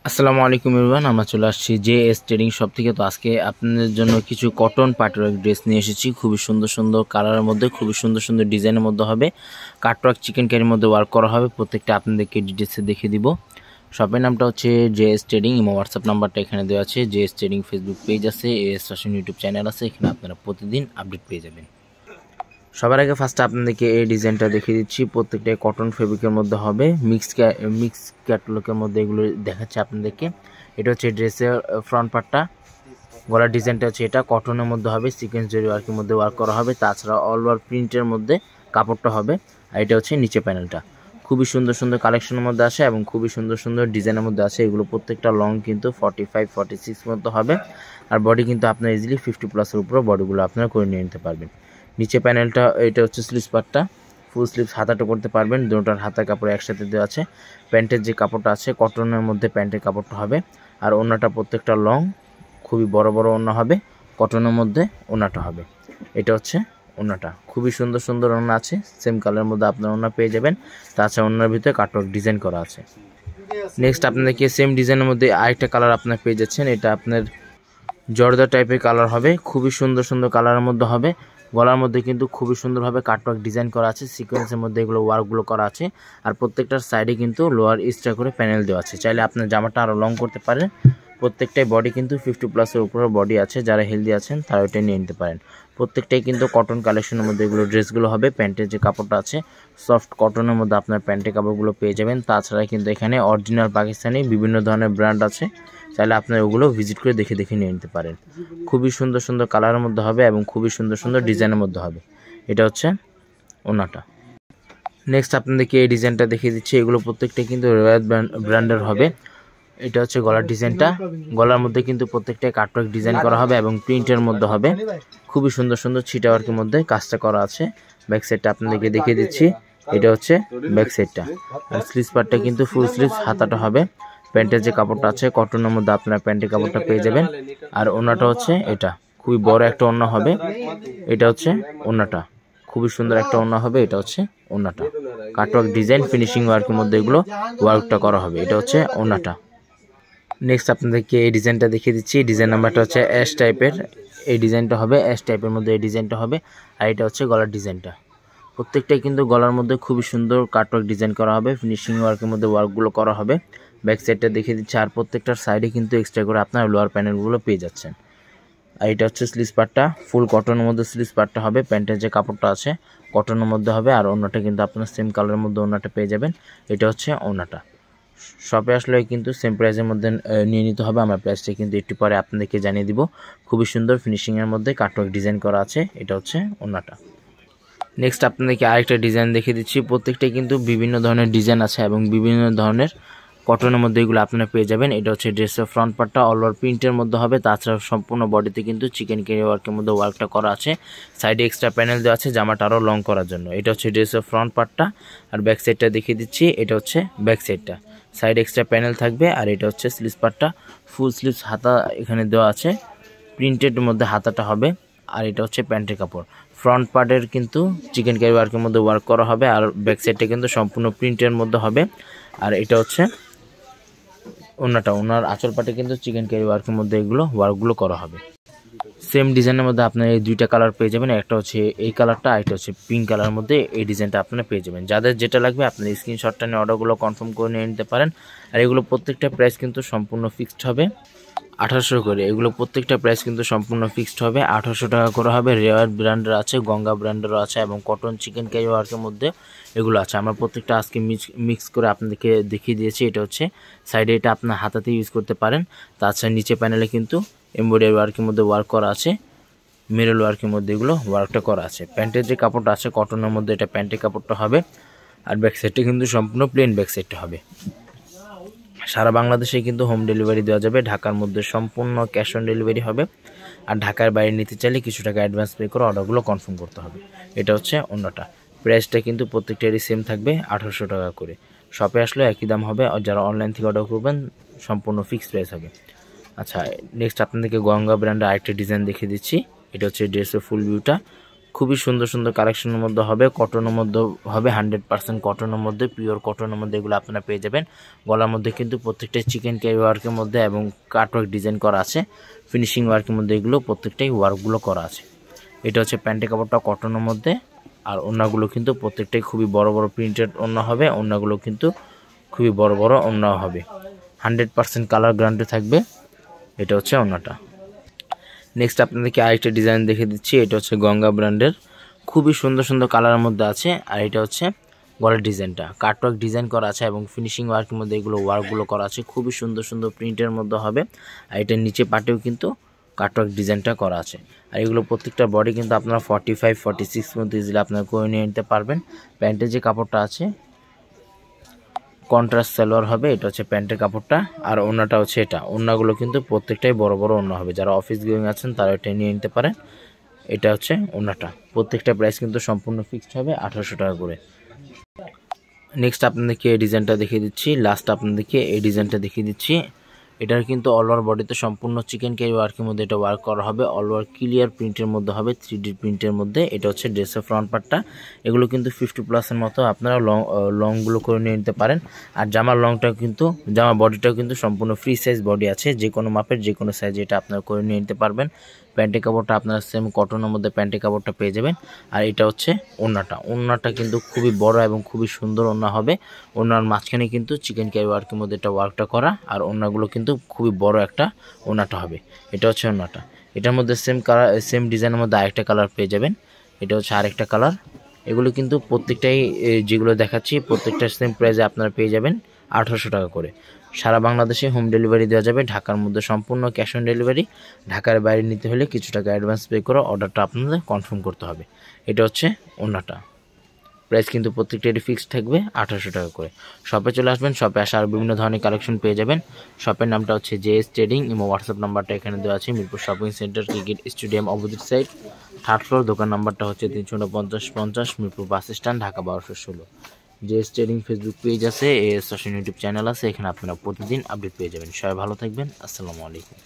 আসসালামু আলাইকুম এভরিওয়ান, আমরা চলে আসছি জেএস ট্রেডিং শপ থেকে। তো আজকে আপনাদের জন্য কিছু কটন পাটওয়ার্ক ড্রেস নিয়ে এসেছি। খুবই সুন্দর সুন্দর কালারের মধ্যে, খুবই সুন্দর সুন্দর ডিজাইনের মধ্যে হবে। কাটওয়ার্ক চিকেন কারির মধ্যে ওয়ার্ক করা হবে। প্রত্যেকটা আপনাদেরকে ডিটেলসে দেখিয়ে দিব। শপের নামটা হচ্ছে জেএস ট্রেডিং। ইমো হোয়াটসঅ্যাপ নাম্বারটা এখানে দেওয়া আছে। জেএস ট্রেডিং ফেসবুক পেজ আছে, এএস ফ্যাশন ইউটিউব চ্যানেল আছে। এখানে আপনারা প্রতিদিন আপডেট পেয়ে যাবেন। সবার আগে ফার্স্টে আপনাদেরকে এই ডিজাইনটা দেখিয়ে দিচ্ছি। প্রত্যেকটাই কটন ফেব্রিকের মধ্যে হবে। মিক্স ক্যাটালগের মধ্যে এগুলো দেখাচ্ছে আপনাদেরকে। এটা হচ্ছে ড্রেসের ফ্রন্ট পার্টটা। গলার ডিজাইনটা হচ্ছে এটা কটনের মধ্যে হবে, সিকোয়েন্স জরি ওয়ার্কের মধ্যে ওয়ার্ক করা হবে। তাছাড়া অল ওভার প্রিন্টের মধ্যে কাপড়টা হবে। আর এটা হচ্ছে নিচে প্যানেলটা। খুবই সুন্দর সুন্দর কালেকশনের মধ্যে আসে এবং খুবই সুন্দর সুন্দর ডিজাইনের মধ্যে আসে। এগুলো প্রত্যেকটা লং কিন্তু 45-46 মতো হবে। আর বডি কিন্তু আপনার ইজিলি 50+ উপরে বডিগুলো আপনারা করে নিয়ে নিতে পারবেন। নিচে প্যানেলটা এটা হচ্ছে স্লিভস পার্টটা। ফুল স্লিভস হাতাটা করতে পারবেন। দুটোর হাতার কাপড় একসাথে দেওয়া আছে। প্যান্টের যে কাপড়টা আছে কটনের মধ্যে প্যান্টের কাপড়টা হবে। আর ওড়নাটা প্রত্যেকটা লং, খুবই বড় বড় ওড়না হবে। কটনের মধ্যে ওড়নাটা হবে। এটা হচ্ছে ওড়নাটা। খুবই সুন্দর সুন্দর ওড়না আছে। সেম কালারের মধ্যে আপনার ওড়না পেয়ে যাবেন। তাছাড়া ওড়নার ভিতরে কাটওয়ার্ক ডিজাইন করা আছে। নেক্সট আপনাদেরকে সেম ডিজাইনের মধ্যে আরেকটা কালার আপনার পেয়ে যাচ্ছেন। এটা আপনার জর্দা টাইপের কালার হবে। খুবই সুন্দর সুন্দর কালারের মধ্যে হবে। গলার মধ্যে কিন্তু খুবই সুন্দরভাবে কাটওয়ার্ক ডিজাইন করা আছে। সিকোয়েন্সের মধ্যে এগুলো ওয়ার্কগুলো করা আছে। আর প্রত্যেকটার সাইডে কিন্তু লোয়ার এক্সট্রা করে প্যানেল দেওয়া আছে। চাইলে আপনার জামাটা আরও লং করতে পারেন। প্রত্যেকটাই বডি কিন্তু 50+-এর উপরে বডি আছে। যারা হেলদি আছেন তারা ওইটা নিয়ে নিতে পারেন। প্রত্যেকটাই কিন্তু কটন কালেকশনের মধ্যে এগুলো ড্রেসগুলো হবে। প্যান্টের যে কাপড়টা আছে সফট কটনের মধ্যে আপনার প্যান্টের কাপড়গুলো পেয়ে যাবেন। তাছাড়া কিন্তু এখানে অরিজিনাল পাকিস্তানি বিভিন্ন ধরনের ব্র্যান্ড আছে। চাইলে আপনারা ওগুলো ভিজিট করে দেখে দেখে নিয়ে নিতে পারেন। খুবই সুন্দর সুন্দর কালারের মধ্যে হবে এবং খুবই সুন্দর সুন্দর ডিজাইনের মধ্যে হবে। এটা হচ্ছে ওড়নাটা। নেক্সট আপনাদেরকে এই ডিজাইনটা দেখিয়ে দিচ্ছি। এগুলো প্রত্যেকটা কিন্তু রয়্যাল ব্র্যান্ডের হবে। এটা হচ্ছে গলার ডিজাইনটা। গলার মধ্যে কিন্তু প্রত্যেকটা কাটওয়ার্ক ডিজাইন করা হবে এবং প্রিন্টের মধ্যে হবে। খুবই সুন্দর সুন্দর ছিটা ওয়ার্কের মধ্যে কাজটা করা আছে। ব্যাক সাইডটা আপনাদেরকে দেখিয়ে দিচ্ছি। এটা হচ্ছে ব্যাক সাইডটা। আর স্লিভস পার্টটা কিন্তু ফুল স্লিভস হাতাটা হবে। প্যান্টের যে কাপড়টা আছে কটনের মধ্যে আপনার প্যান্টের কাপড়টা পেয়ে যাবেন। আর ওড়নাটা হচ্ছে এটা। খুবই বড় একটা ওড়না হবে। এটা হচ্ছে ওড়নাটা। খুবই সুন্দর একটা ওড়না হবে। এটা হচ্ছে ওড়নাটা। কাটওয়ার্ক ডিজাইন ফিনিশিং ওয়ার্কের মধ্যে এগুলো ওয়ার্কটা করা হবে। এটা হচ্ছে ওড়নাটা। নেক্সট আপনাদেরকে এই ডিজাইনটা দেখিয়ে দিচ্ছি। ডিজাইন নাম্বারটা হচ্ছে অ্যাশ টাইপের। এই ডিজাইনটা হবে অ্যাশ টাইপের মধ্যে এই ডিজাইনটা হবে। আর এটা হচ্ছে গলার ডিজাইনটা। প্রত্যেকটাই কিন্তু গলার মধ্যে খুবই সুন্দর কাটওয়ার্ক ডিজাইন করা হবে। ফিনিশিং ওয়ার্কের মধ্যে ওয়ার্কগুলো করা হবে। ব্যাক সাইডটা দেখিয়ে দিচ্ছি। আর প্রত্যেকটার সাইডে কিন্তু এক্সট্রা করে আপনার লোয়ার প্যানেলগুলো পেয়ে যাচ্ছেন। আর এটা হচ্ছে স্লিভস পার্টটা। ফুল কটনের মধ্যে স্লিভস পার্টটা হবে। প্যান্টের যে কাপড়টা আছে কটনের মধ্যে হবে। আর ওড়নাটা কিন্তু আপনার সেম কালারের মধ্যে ওড়নাটা পেয়ে যাবেন। এটা হচ্ছে ওড়নাটা। শপে আসলে কিন্তু সেম প্রাইসের মধ্যে নিয়ে নিতে হবে। আমার প্রাইসটা কিন্তু একটু পরে আপনাদেরকে জানিয়ে দিব। খুবই সুন্দর ফিনিশিংয়ের মধ্যে কাটওয়ার্ক ডিজাইন করা আছে। এটা হচ্ছে ওড়নাটা। নেক্সট আপনাদেরকে আরেকটা ডিজাইন দেখিয়ে দিচ্ছি। প্রত্যেকটাই কিন্তু বিভিন্ন ধরনের ডিজাইন আছে এবং বিভিন্ন ধরনের কটনের মধ্যে এগুলো আপনারা পেয়ে যাবেন। এটা হচ্ছে ড্রেসের ফ্রন্ট পার্টটা অল ওভার প্রিন্টের মধ্যে হবে। তাছাড়া সম্পূর্ণ বডিতে কিন্তু চিকেন কারি ওয়ার্কের মধ্যে ওয়ার্কটা করা আছে। সাইডে এক্সট্রা প্যানেল দেওয়া আছে জামাটা আরও লং করার জন্য। এটা হচ্ছে ড্রেসের ফ্রন্ট পার্টটা। আর ব্যাক সাইডটা দেখিয়ে দিচ্ছি। এটা হচ্ছে ব্যাক সাইডটা। সাইড এক্সট্রা প্যানেল থাকবে। আর এটা হচ্ছে স্লিভস পার্টটা। ফুল স্লিভস হাতা এখানে দেওয়া আছে। প্রিন্টেড মধ্যে হাতাটা হবে। আর এটা হচ্ছে প্যান্টের কাপড়। ফ্রন্ট পার্টের কিন্তু চিকেন কারি ওয়ার্কের মধ্যে ওয়ার্ক করা হবে। আর ব্যাক সাইডটা কিন্তু সম্পূর্ণ প্রিন্টের মধ্যে হবে। আর এটা হচ্ছে ওড়নাটা। ওনার আঁচল পাটে কিন্তু চিকেন কারি ওয়ার্কের মধ্যে এগুলো ওয়ার্কগুলো করা হবে। সেম ডিজাইনের মধ্যে আপনার এই দুইটা কালার পেয়ে যাবেন। একটা হচ্ছে এই কালারটা, আর একটা হচ্ছে পিঙ্ক কালারের মধ্যে এই ডিজাইনটা আপনারা পেয়ে যাবেন। যাদের যেটা লাগবে আপনার স্ক্রিনশটটা নিয়ে অর্ডারগুলো কনফার্ম করে নিয়ে নিতে পারেন। আর এগুলো প্রত্যেকটা প্রাইস কিন্তু সম্পূর্ণ ফিক্সড হবে 1800 করে। এগুলো প্রত্যেকটা প্রাইস কিন্তু সম্পূর্ণ ফিক্সড হবে 1800 টাকা করে হবে। রেয়ার ব্র্যান্ডের আছে, গঙ্গা ব্র্যান্ডেরও আছে এবং কটন চিকেন কারি ওয়ার্কের মধ্যে এগুলো আছে। আমরা প্রত্যেকটা আজকে মিক্স করে আপনাদেরকে দেখিয়ে দিয়েছি। এটা হচ্ছে সাইডে, এটা আপনার হাতাতে ইউজ করতে পারেন। তাছাড়া নিচে প্যানেলে কিন্তু এমব্রয়ডারি ওয়ার্কের মধ্যে ওয়ার্ক করা আছে। মিরর ওয়ার্কের মধ্যে এগুলো ওয়ার্কটা করা আছে। প্যান্টের যে কাপড়টা আছে কটনের মধ্যে এটা প্যান্টের কাপড়টা হবে। আর ব্যাক সাইডটা কিন্তু সম্পূর্ণ প্লেন ব্যাক সাইডটা হবে। সারা বাংলাদেশে কিন্তু হোম ডেলিভারি দেওয়া যাবে। ঢাকার মধ্যে সম্পূর্ণ ক্যাশ অন ডেলিভারি হবে। আর ঢাকার বাইরে নিতে চাইলে কিছু টাকা অ্যাডভান্স পে করে অর্ডারগুলো কনফার্ম করতে হবে। এটা হচ্ছে অন্যটা। প্রাইসটা কিন্তু প্রত্যেকটারই সেম থাকবে 1800 টাকা করে। শপে আসলে একই দাম হবে। আর যারা অনলাইন থেকে অর্ডার করবেন সম্পূর্ণ ফিক্সড প্রাইস হবে। আচ্ছা, নেক্সট আপনাদেরকে গঙ্গা ব্র্যান্ডের আরেকটা ডিজাইন দেখিয়ে দিচ্ছি। এটা হচ্ছে ড্রেসের ফুল ভিউটা। খুবই সুন্দর সুন্দর কালেকশনের মধ্যে হবে, কটনের মধ্যে হবে, 100% কটনের মধ্যে, পিওর কটনের মধ্যে এগুলো আপনারা পেয়ে যাবেন। গলার মধ্যে কিন্তু প্রত্যেকটা চিকেন কারি ওয়ার্কের মধ্যে এবং কাটওয়ার্ক ডিজাইন করা আছে, ফিনিশিং ওয়ার্কের মধ্যে এগুলো প্রত্যেকটাই ওয়ার্কগুলো করা আছে। এটা হচ্ছে প্যান্টের কাপড়টা কটনের মধ্যে, আর ওড়নাগুলো কিন্তু প্রত্যেকটাই খুবই বড় বড় প্রিন্টেড ওড়না হবে, ওড়নাগুলো কিন্তু খুবই বড় বড় ওড়না হবে, 100% কালার গ্যারান্টি থাকবে। এটা হচ্ছে ওড়নাটা। নেক্সট আপনাদেরকে আরেকটা ডিজাইন দেখে দিচ্ছি। এটা হচ্ছে গঙ্গা ব্র্যান্ডের, খুবই সুন্দর সুন্দর কালারের মধ্যে আছে। আর এটা হচ্ছে গলার ডিজাইনটা কাটওয়ার্ক ডিজাইন করা আছে এবং ফিনিশিং ওয়ার্কের মধ্যে এগুলো ওয়ার্কগুলো করা আছে, খুবই সুন্দর সুন্দর প্রিন্টের মধ্যে হবে। আর এটার নিচে পাটেও কিন্তু কাটওয়ার্ক ডিজাইনটা করা আছে। আর এগুলো প্রত্যেকটা বডি কিন্তু আপনারা 45-46 মধ্যে ইজিলি আপনারা করে নিয়ে নিতে পারবেন। প্যান্টের যে কাপড়টা আছে কন্ট্রাস্ট সালোয়ার হবে, এটা হচ্ছে প্যান্টের কাপড়টা। আর ওড়নাটা হচ্ছে এটা, ওড়নাগুলো কিন্তু প্রত্যেকটাই বড় বড় ওড়না হবে, যারা অফিস গোয়িং আছেন তারা এটা নিয়ে নিতে পারেন। এটা হচ্ছে ওড়নাটা, প্রত্যেকটা প্রাইস কিন্তু সম্পূর্ণ ফিক্সড হবে 1800 টাকা করে। নেক্সট আপনাদেরকে এই ডিজাইনটা দেখিয়ে দিচ্ছি, লাস্ট আপনাদেরকে এই ডিজাইনটা দেখিয়ে দিচ্ছি। এটার কিন্তু অল ওভার বডিতে সম্পূর্ণ চিকেন কারি ওয়ার্কের মধ্যে এটা ওয়ার্ক করা হবে, অল ওভার ক্লিয়ার প্রিন্টের মধ্যে হবে, 3D প্রিন্টের মধ্যে। এটা হচ্ছে ড্রেসের ফ্রন্ট পার্টটা, এগুলো কিন্তু 50+-এর মতো আপনারা লংগুলো করে নিয়ে নিতে পারেন। আর জামার লংটাও কিন্তু, জামার বডিটাও কিন্তু সম্পূর্ণ ফ্রি সাইজ বডি আছে, যে কোনো মাপের যে কোনো সাইজে এটা আপনারা করে নিয়ে নিতে পারবেন। প্যান্টের কাপড়টা আপনারা সেম কটনের মধ্যে প্যান্টের কাপড়টা পেয়ে যাবেন। আর এটা হচ্ছে ওড়নাটা, ওড়নাটা কিন্তু খুবই বড় এবং খুবই সুন্দর ওড়না হবে। ওড়নার মাঝখানে কিন্তু চিকেন কারি ওয়ার্কের মধ্যে এটা ওয়ার্কটা করা, আর ওড়নাগুলো কিন্তু খুবই বড় একটা ওড়নাটা হবে। এটা হচ্ছে ওড়নাটা, এটার মধ্যে সেম কালার সেম ডিজাইনের মধ্যে আরেকটা কালার পেয়ে যাবেন। এটা হচ্ছে আরেকটা কালার। এগুলো কিন্তু প্রত্যেকটাই যেগুলো দেখাচ্ছি প্রত্যেকটা সেম প্রাইসে আপনারা পেয়ে যাবেন 1800 টাকা করে। সারা বাংলাদেশে হোম ডেলিভারি দেওয়া যাবে, ঢাকার মধ্যে সম্পূর্ণ ক্যাশ অন ডেলিভারি। ঢাকার বাইরে নিতে হলে কিছু টাকা অ্যাডভান্স পে করে অর্ডারটা আপনাদের কনফার্ম করতে হবে। এটা হচ্ছে ওড়নাটা, প্রাইস কিন্তু প্রত্যেকটারই ফিক্সড থাকবে 1800 টাকা করে। শপে চলে আসবেন, শপে আসা আর বিভিন্ন ধরনের কালেকশন পেয়ে যাবেন। শপের নামটা হচ্ছে JS ট্রেডিং, এবং হোয়াটসঅ্যাপ নাম্বারটা এখানে দেওয়া আছে, Mirpur shopping centre cricket stadium opposite side, 3rd floor. দোকান নাম্বারটা হচ্ছে 349-50 Mirpur bus stand, Dhaka 1216। JS trading Facebook page আছে, AS ফ্যাশন ইউটিউব চ্যানেল আছে, এখানে আপনারা প্রতিদিন আপডেট পেয়ে যাবেন। সবাই ভালো থাকবেন, আসসালামু আলাইকুম।